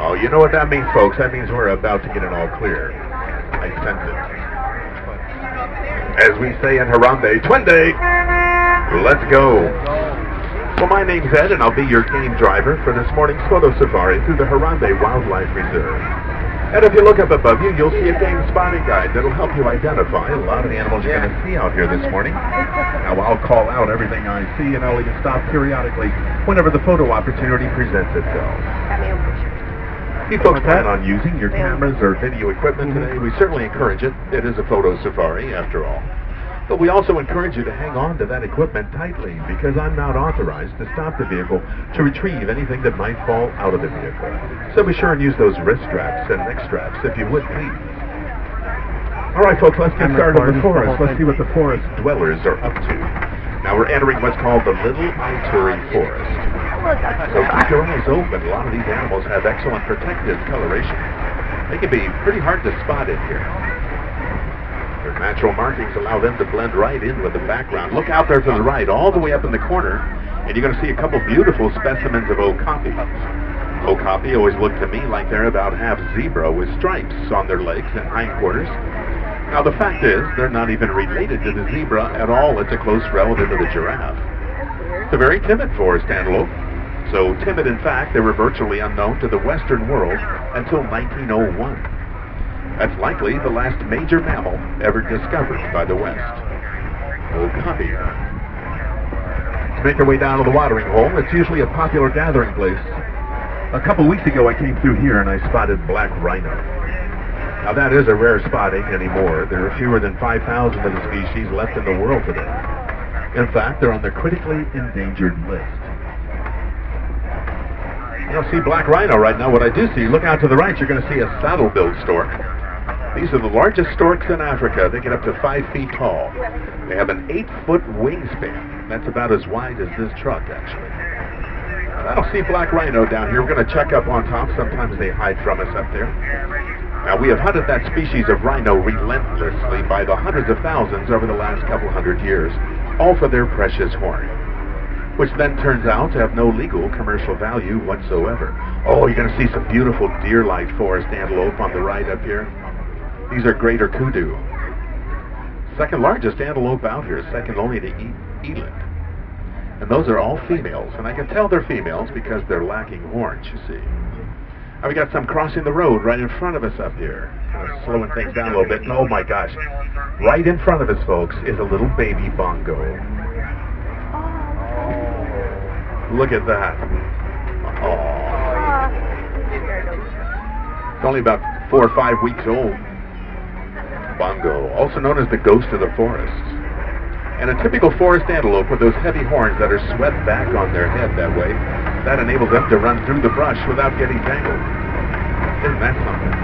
Oh, you know what that means, folks? That means we're about to get it all clear. I sense it. As we say in Harambe, Twende, let's go. Well, my name's Ed, and I'll be your game driver for this morning's photo safari through the Harambe Wildlife Reserve. And if you look up above you, you'll see a game spotting guide that'll help you identify a lot of the animals you're going to see out here this morning. Now, I'll call out everything I see, and I'll even stop periodically whenever the photo opportunity presents itself. If you folks plan on using your cameras or video equipment today, we certainly encourage it. It is a photo safari, after all. But we also encourage you to hang on to that equipment tightly, because I'm not authorized to stop the vehicle to retrieve anything that might fall out of the vehicle. So be sure and use those wrist straps and neck straps, if you would, please. All right, folks, let's get started with the forest. Let's see what the forest dwellers are up to. Now, we're entering what's called the Little Ituri Forest. So keep your eyes open. A lot of these animals have excellent protective coloration. They can be pretty hard to spot in here. Their natural markings allow them to blend right in with the background. Look out there to the right, all the way up in the corner, and you're going to see a couple beautiful specimens of okapi. Okapi always look to me like they're about half zebra with stripes on their legs and hindquarters. Now, the fact is, they're not even related to the zebra at all. It's a close relative of the giraffe. It's a very timid forest antelope. So timid, in fact, they were virtually unknown to the Western world until 1901. That's likely the last major mammal ever discovered by the West. Okapi. To make our way down to the watering hole, it's usually a popular gathering place. A couple weeks ago, I came through here and I spotted black rhino. Now, that is a rare spotting anymore. There are fewer than 5,000 of the species left in the world today. In fact, they're on the critically endangered list. You don't see black rhino right now. What I do see, look out to the right, you're going to see a saddle-billed stork. These are the largest storks in Africa. They get up to 5 feet tall. They have an 8-foot wingspan. That's about as wide as this truck, actually. I don't see black rhino down here. We're going to check up on top. Sometimes they hide from us up there. Now, we have hunted that species of rhino relentlessly by the hundreds of thousands over the last couple hundred years, all for their precious horn, which then turns out to have no legal commercial value whatsoever. Oh, you're going to see some beautiful deer-like forest antelope on the right up here. These are greater kudu. Second largest antelope out here, second only to eland. And those are all females, and I can tell they're females because they're lacking horns, you see. Now, we got some crossing the road right in front of us up here. Slowing things down a little bit. And oh my gosh, right in front of us, folks, is a little baby bongo. Look at that. Oh. It's only about 4 or 5 weeks old. Bongo, also known as the ghost of the forest. And a typical forest antelope with those heavy horns that are swept back on their head that way, that enables them to run through the brush without getting tangled. Isn't that something?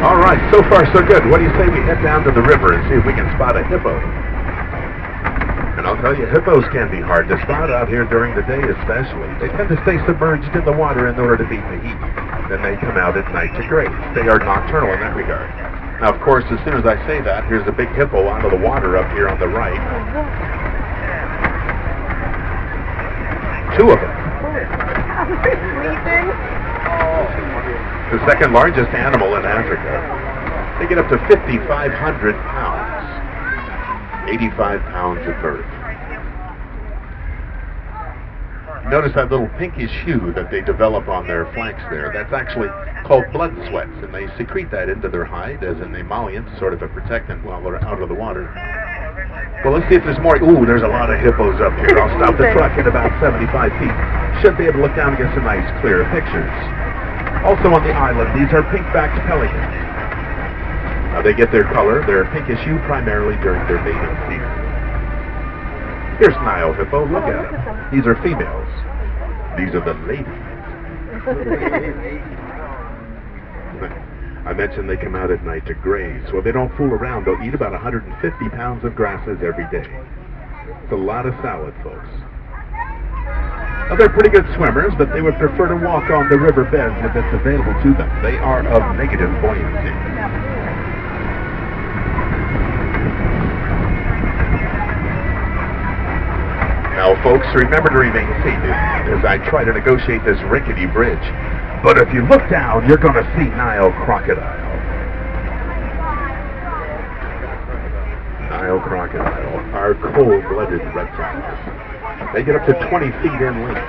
All right, so far so good. What do you say we head down to the river and see if we can spot a hippo? And I'll tell you, hippos can be hard to spot out here during the day especially. They tend to stay submerged in the water in order to beat the heat. Then they come out at night to graze. They are nocturnal in that regard. Now, of course, as soon as I say that, here's a big hippo out of the water up here on the right. 2 of them. The second largest animal in Africa. They get up to 5,500 pounds. 85 pounds of birth. Notice that little pinkish hue that they develop on their flanks there. That's actually called blood sweats, and they secrete that into their hide as an emollient, sort of a protectant while they're out of the water. Well, let's see if there's more. Ooh, there's a lot of hippos up here. I'll stop the truck at about 75 feet. Should be able to look down and get some nice, clear pictures. Also on the island, these are pink-backed pelicans. Now, they get their color, their pinkish hue, primarily during their mating season. Here's Nile hippo. Look at them. These are females. These are the ladies. I mentioned they come out at night to graze. Well, they don't fool around. They'll eat about 150 pounds of grasses every day. It's a lot of salad, folks. Now, they're pretty good swimmers, but they would prefer to walk on the river beds if it's available to them. They are of negative buoyancy. Now, folks, remember to remain seated as I try to negotiate this rickety bridge. But if you look down, you're going to see Nile crocodile. Nile crocodile are cold-blooded reptiles. They get up to 20 feet in length.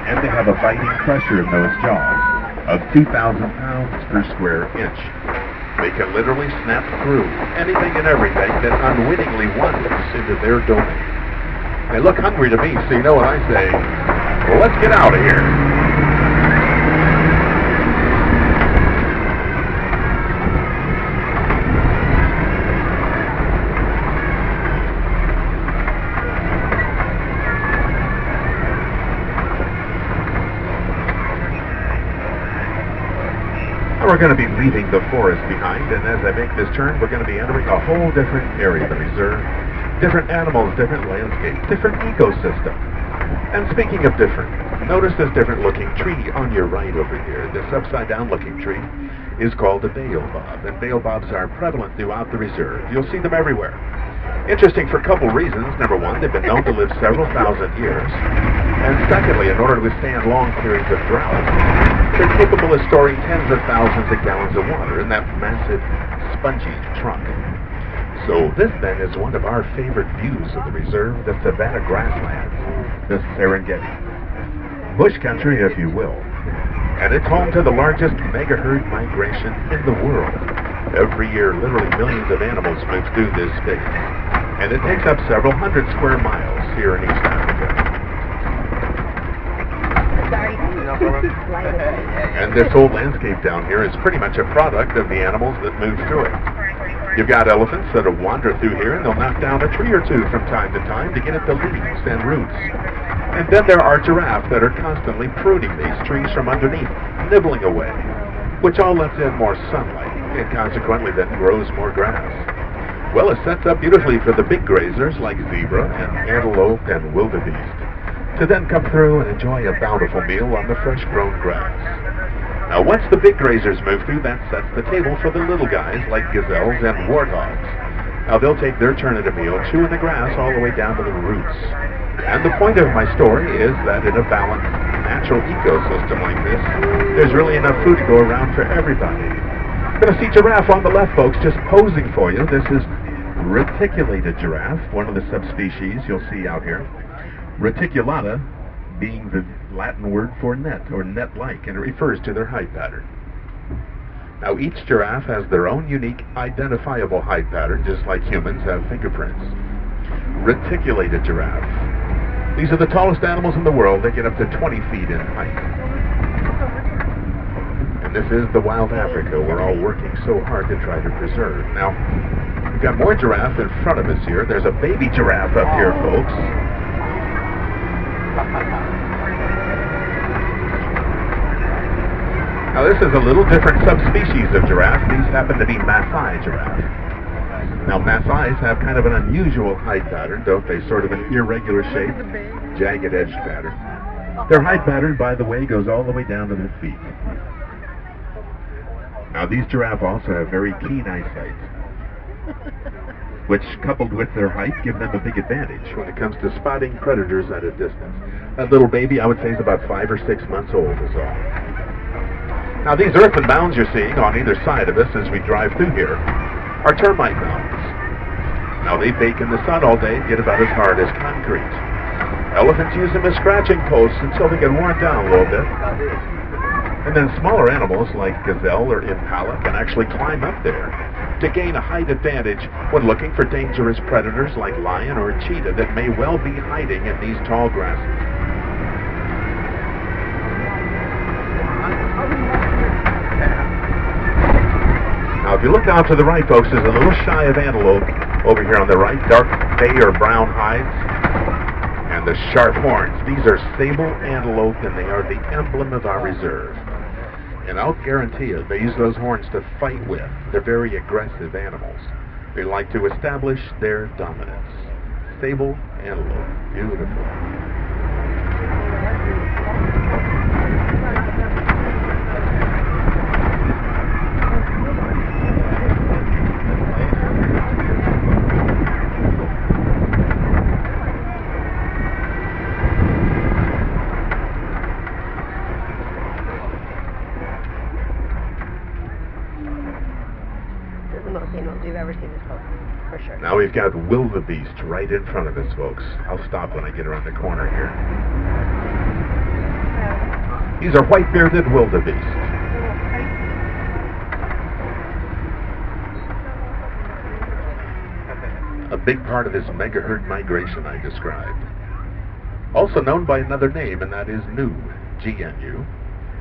And they have a biting pressure in those jaws of 2,000 pounds per square inch. They can literally snap through anything and everything that unwittingly wanders into their domain. They look hungry to me, so you know what I say. Well, let's get out of here. We're going to be leaving the forest behind, and as I make this turn, we're going to be entering a whole different area of the reserve. Different animals, different landscapes, different ecosystem. And speaking of different, notice this different looking tree on your right over here. This upside down looking tree is called a baobab, and baobabs are prevalent throughout the reserve. You'll see them everywhere. Interesting for a couple reasons. Number one, they've been known to live several thousand years. And secondly, in order to withstand long periods of drought, they're capable of storing tens of thousands of gallons of water in that massive, spongy trunk. So this, then, is one of our favorite views of the reserve, the savanna grasslands, the Serengeti. Bush country, if you will. And it's home to the largest mega-herd migration in the world. Every year, literally millions of animals move through this space. And it takes up several hundred square miles here in East Africa. And this whole landscape down here is pretty much a product of the animals that move through it. You've got elephants that'll wander through here and they'll knock down a tree or two from time to time to get at the leaves and roots. And then there are giraffes that are constantly pruning these trees from underneath, nibbling away, which all lets in more sunlight and consequently then grows more grass. Well, it sets up beautifully for the big grazers like zebra and antelope and wildebeest to then come through and enjoy a bountiful meal on the fresh-grown grass. Now, once the big grazers move through, that sets the table for the little guys like gazelles and warthogs. Now, they'll take their turn at a meal, chewing the grass all the way down to the roots. And the point of my story is that in a balanced, natural ecosystem like this, there's really enough food to go around for everybody. You're going to see giraffe on the left, folks, just posing for you. This is reticulated giraffe, one of the subspecies you'll see out here. Reticulata being the Latin word for net, or net-like, and it refers to their height pattern. Now, each giraffe has their own unique, identifiable height pattern, just like humans have fingerprints. Reticulated giraffe. These are the tallest animals in the world. They get up to 20 feet in height. And this is the wild Africa we're all working so hard to try to preserve. Now, we've got more giraffe in front of us here. There's a baby giraffe up here, folks. Now, this is a little different subspecies of giraffe. These happen to be Maasai giraffe. Now, Maasais have kind of an unusual height pattern, don't they? Sort of an irregular shape, jagged edge pattern. Their height pattern, by the way, goes all the way down to their feet. Now, these giraffe also have very keen eyesight, which, coupled with their height, give them a big advantage when it comes to spotting predators at a distance. That little baby, I would say, is about 5 or 6 months old is all. Now, these earthen mounds you're seeing on either side of us as we drive through here are termite mounds. Now, they bake in the sun all day and get about as hard as concrete. Elephants use them as scratching posts until they get worn down a little bit. And then smaller animals like gazelle or impala can actually climb up there to gain a height advantage when looking for dangerous predators like lion or cheetah that may well be hiding in these tall grasses. Now, if you look out to the right, folks, there's a little shy of antelope over here on the right, dark bay or brown hides, and the sharp horns. These are sable antelope, and they are the emblem of our reserve. And I'll guarantee you, they use those horns to fight with. They're very aggressive animals. They like to establish their dominance. Sable antelope. Beautiful. Now we've got wildebeest right in front of us, folks. I'll stop when I get around the corner here. These are white-bearded wildebeest. A big part of this mega-herd migration I described. Also known by another name, and that is GNU, G-N-U,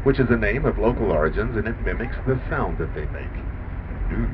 which is a name of local origins, and it mimics the sound that they make. GNU.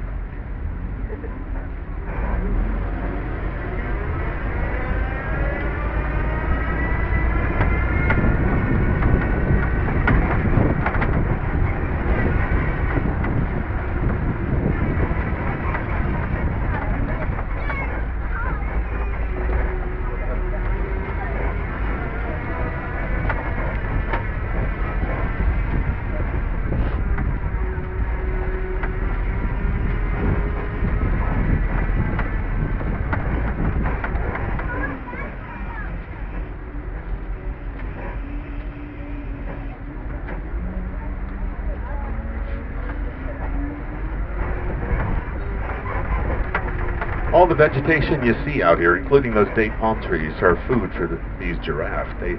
All the vegetation you see out here, including those date palm trees, are food for these giraffes. They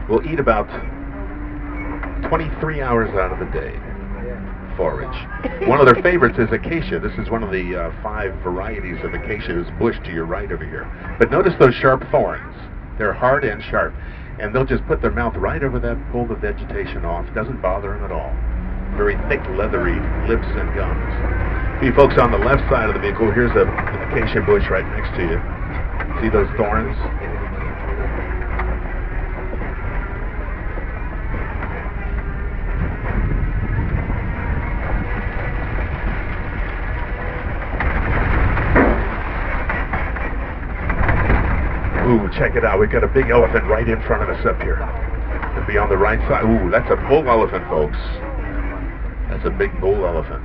will eat about 23 hours out of the day. Forage. One of their favorites is acacia. This is one of the 5 varieties of acacia. There's bush to your right over here. But notice those sharp thorns. They're hard and sharp. And they'll just put their mouth right over that, pull the vegetation off. Doesn't bother them at all. Very thick, leathery lips and gums. For you folks on the left side of the vehicle, here's an acacia bush right next to you. See those thorns? Ooh, check it out. We've got a big elephant right in front of us up here. It'll be on the right side. Ooh, that's a bull elephant, folks. That's a big bull elephant.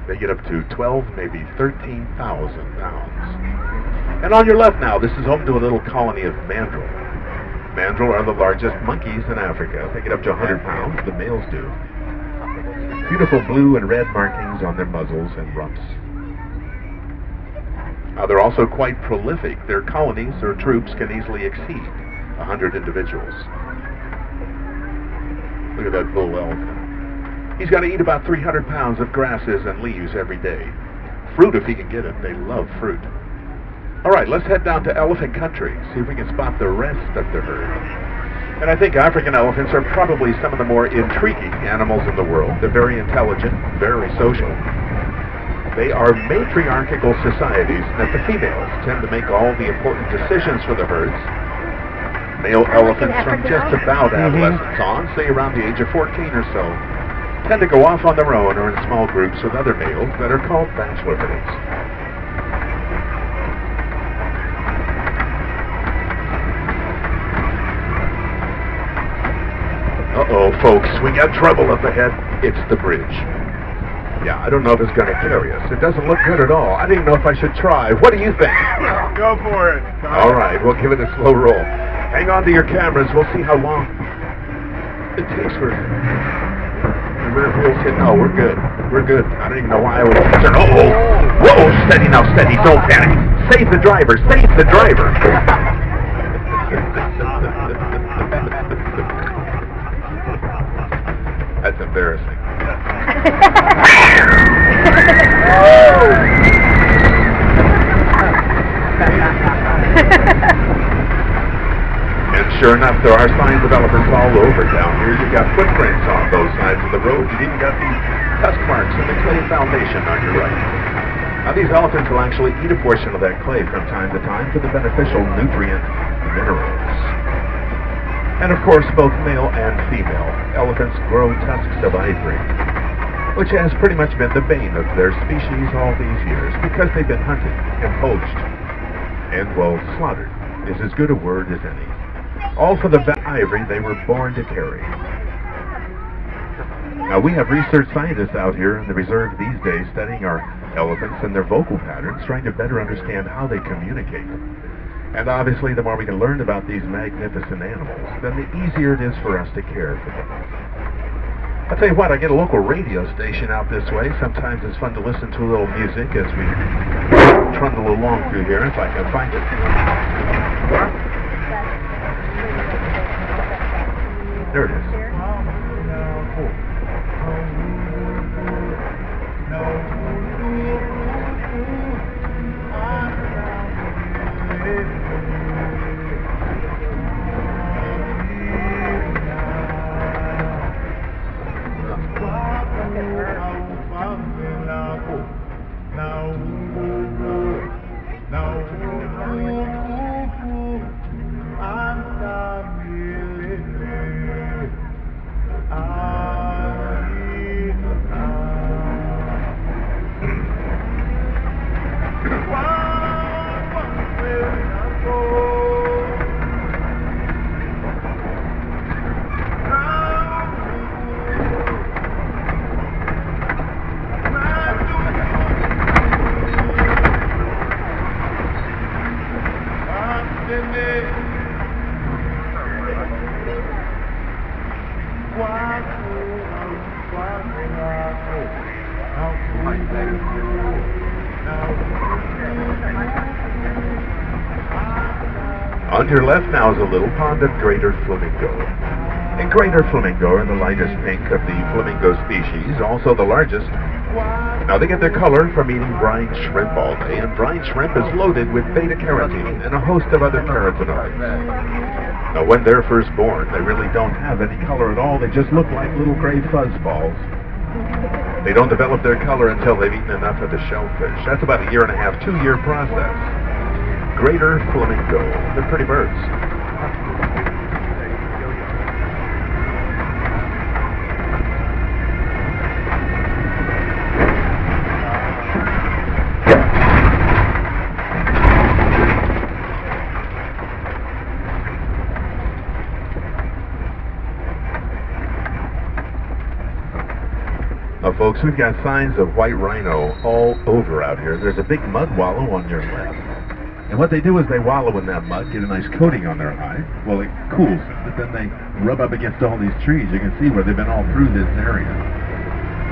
They get up to 12, maybe 13,000 pounds. And on your left now, this is home to a little colony of mandrill. Mandrill are the largest monkeys in Africa. They get up to 100 pounds, the males do. Beautiful blue and red markings on their muzzles and rumps. They're also quite prolific. Their colonies or troops can easily exceed 100 individuals. Look at that bull elephant. He's got to eat about 300 pounds of grasses and leaves every day. Fruit if he can get it. They love fruit. All right, let's head down to elephant country, see if we can spot the rest of the herd. And I think African elephants are probably some of the more intriguing animals in the world. They're very intelligent, very social. They are matriarchal societies that the females tend to make all the important decisions for the herds. Male elephants from just about adolescence on, say around the age of 14 or so, tend to go off on their own or in small groups with other males that are called bachelor herds. Uh-oh, folks, we got trouble up ahead. It's the bridge. Yeah, I don't know if it's going to carry us. It doesn't look good at all. I don't even know if I should try. What do you think? Go for it. All right, we'll give it a slow roll. Hang on to your cameras. We'll see how long it takes for the rear wheels hit. No, we're good. We're good. I don't even know why I was concerned. Uh-oh. Whoa, steady now, steady. Don't panic. Save the driver. Save the driver. That's embarrassing. And sure enough, there are signs of elephants all over down here. You've got footprints on both sides of the road. You've even got these tusk marks in the clay foundation on your right. Now these elephants will actually eat a portion of that clay from time to time for the beneficial nutrient minerals. And of course, both male and female elephants grow tusks of ivory, which has pretty much been the bane of their species all these years because they've been hunted and poached and, well, slaughtered is as good a word as any. All for the ivory they were born to carry. Now, we have research scientists out here in the reserve these days studying our elephants and their vocal patterns, trying to better understand how they communicate. And obviously, the more we can learn about these magnificent animals, then the easier it is for us to care for them. I'll tell you what, I get a local radio station out this way. Sometimes it's fun to listen to a little music as we trundle along through here, if I can find it. There it is. On your left now is a little pond of greater flamingo. And greater flamingo are the lightest pink of the flamingo species, also the largest. Now they get their color from eating brine shrimp all day, and brine shrimp is loaded with beta-carotene and a host of other carotenoids. Now when they're first born, they really don't have any color at all. They just look like little gray fuzz balls. They don't develop their color until they've eaten enough of the shellfish. That's about a 1.5 to 2-year process. Greater flamingo. They're pretty birds. Now folks, we've got signs of white rhino all over out here. There's a big mud wallow on your left. And what they do is they wallow in that mud, get a nice coating on their hide. Well, it cools, but then they rub up against all these trees. You can see where they've been all through this area.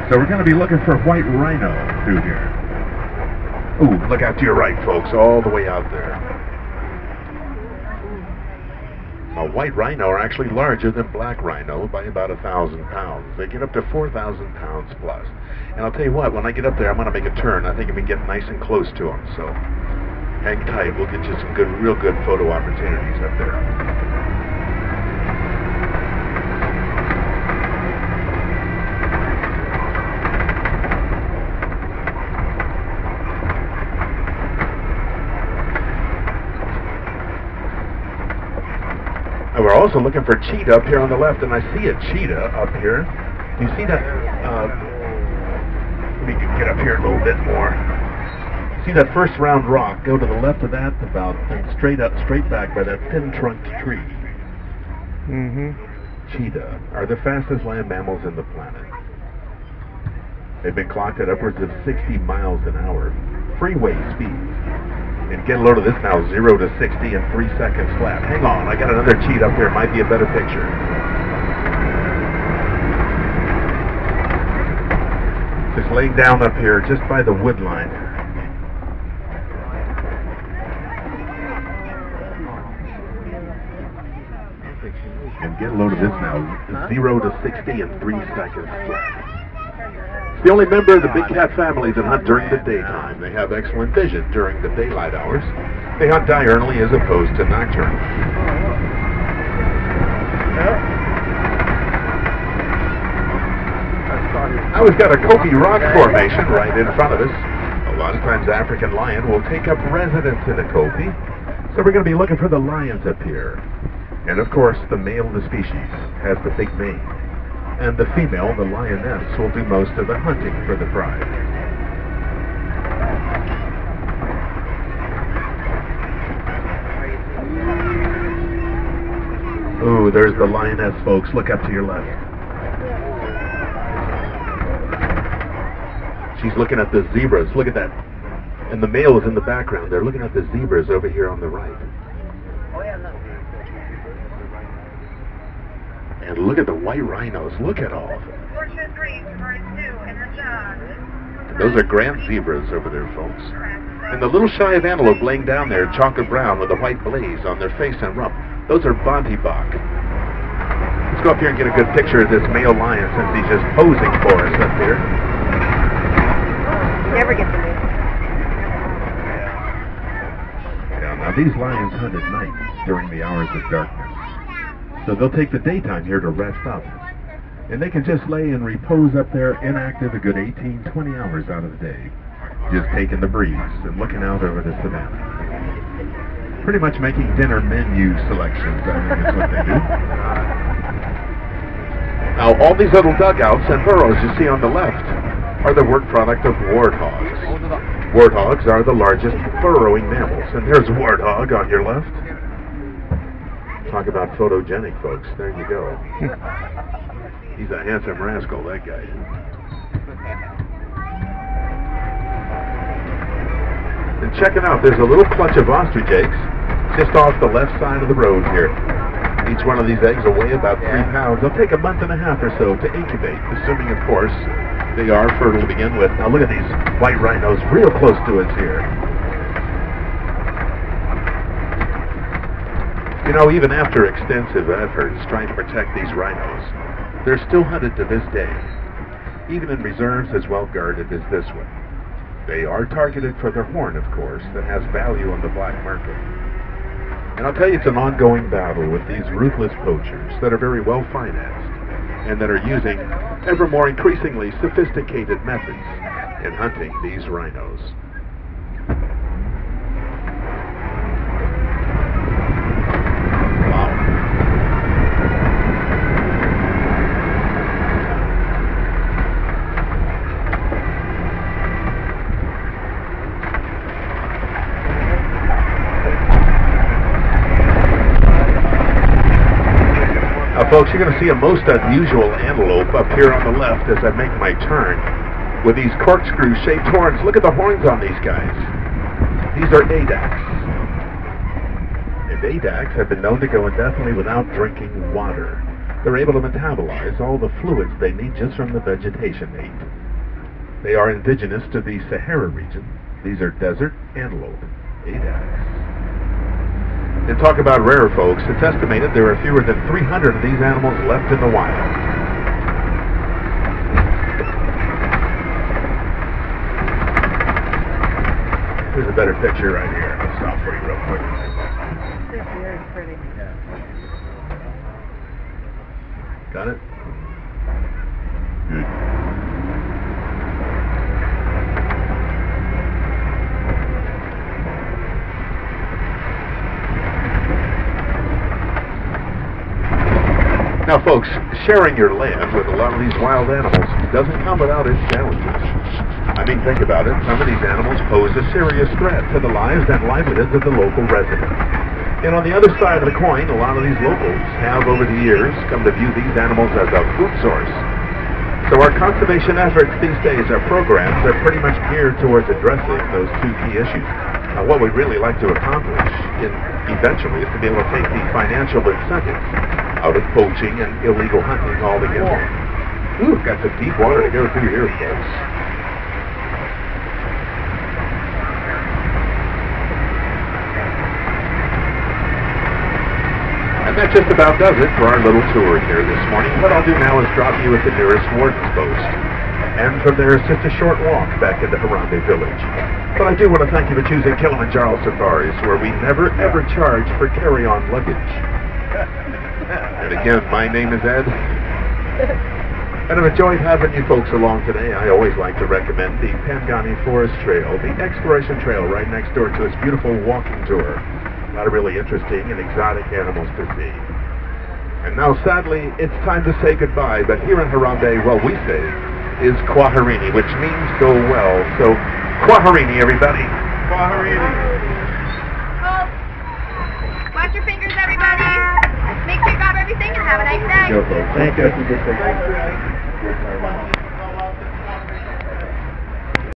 So we're going to be looking for white rhino through here. Ooh, look out to your right, folks, all the way out there. Now, white rhino are actually larger than black rhino by about 1,000 pounds. They get up to 4,000 pounds plus. And I'll tell you what, when I get up there, I'm going to make a turn. I think I'm going to get nice and close to them, so hang tight. We'll get you some good, real good photo opportunities up there. And we're also looking for cheetah up here on the left, and I see a cheetah up here. You see that? Let me get up here a little bit more. See that first round rock? Go to the left of that about and straight back by that thin-trunked tree. Cheetah are the fastest land mammals in the planet. They've been clocked at upwards of 60 miles an hour, freeway speeds. And get a load of this now, 0 to 60 in 3 seconds flat. Hang on, I got another cheetah up here. Might be a better picture. Just laying down up here, just by the wood line. And get a load of this now, 0 to 60 in 3 seconds flat. It's the only member of the big cat family that hunt during the daytime. They have excellent vision during the daylight hours. They hunt diurnally as opposed to nocturnally. Now we've got a Kobe rock formation right in front of us. A lot of times African lion will take up residence in a Kobe. So we're going to be looking for the lions up here. And of course, the male of the species has the big mane. And the female, the lioness, will do most of the hunting for the pride. Ooh, there's the lioness, folks. Look up to your left. She's looking at the zebras. Look at that. And the male is in the background. They're looking at the zebras over here on the right. And look at the white rhinos. Look at all of them. And those are grand zebras over there, folks. And the little shy of antelope laying down there, chocolate brown with a white blaze on their face and rump. Those are Bontebok. Let's go up here and get a good picture of this male lion since he's just posing for us up here. Never get the news. Yeah, now these lions hunt at night during the hours of darkness. So they'll take the daytime here to rest up. And they can just lay and repose up there inactive a good 18, 20 hours out of the day. Just taking the breeze and looking out over the savannah. Pretty much making dinner menu selections, I think is what they do. Now, all these little dugouts and burrows you see on the left are the work product of warthogs. Warthogs are the largest burrowing mammals, and there's a warthog on your left. Talk about photogenic, folks. There you go. He's a handsome rascal, that guy. And check it out. There's a little clutch of ostrich eggs just off the left side of the road here. Each one of these eggs will weigh about 3 pounds. They'll take a month and a half or so to incubate, assuming, of course, they are fertile to begin with. Now look at these white rhinos real close to us here. You know, even after extensive efforts trying to protect these rhinos, they're still hunted to this day, even in reserves as well guarded as this one. They are targeted for their horn, of course, that has value on the black market. And I'll tell you, it's an ongoing battle with these ruthless poachers that are very well financed and that are using ever more increasingly sophisticated methods in hunting these rhinos. Folks, you're going to see a most unusual antelope up here on the left as I make my turn with these corkscrew-shaped horns. Look at the horns on these guys. These are Adacs. And Adacs have been known to go indefinitely without drinking water. They're able to metabolize all the fluids they need just from the vegetation they eat. They are indigenous to the Sahara region. These are desert antelope, Adacs. And talk about rare, folks. It's estimated there are fewer than 300 of these animals left in the wild. Here's a better picture right here. I'll stop for you real quick. This is very pretty. Got it? Good. Now, folks, sharing your land with a lot of these wild animals doesn't come without its challenges. I mean, think about it. Some of these animals pose a serious threat to the lives and livelihoods of the local residents. And on the other side of the coin, a lot of these locals have, over the years, come to view these animals as a food source. So our conservation efforts these days, our programs, are pretty much geared towards addressing those two key issues. Now, what we'd really like to accomplish eventually is to be able to take the financial incentives out of poaching and illegal hunting altogether. Ooh, got some deep water to go through here, folks. And that just about does it for our little tour here this morning. What I'll do now is drop you at the nearest warden's post. And from there, it's just a short walk back into Harambe village. But I do want to thank you for choosing Kilimanjaro Safaris, where we never ever charge for carry-on luggage. And again, my name is Ed, and I've enjoyed having you folks along today. I always like to recommend the Pangani Forest Trail, the exploration trail right next door to this beautiful walking tour. A lot of really interesting and exotic animals to see. And now, sadly, it's time to say goodbye, but here in Harambe, what we say is Kwaherini, which means go well. So, Kwaherini, everybody. Kwaherini. Oh, watch your fingers, everybody. Make sure you grab everything and have a nice day. Thank you.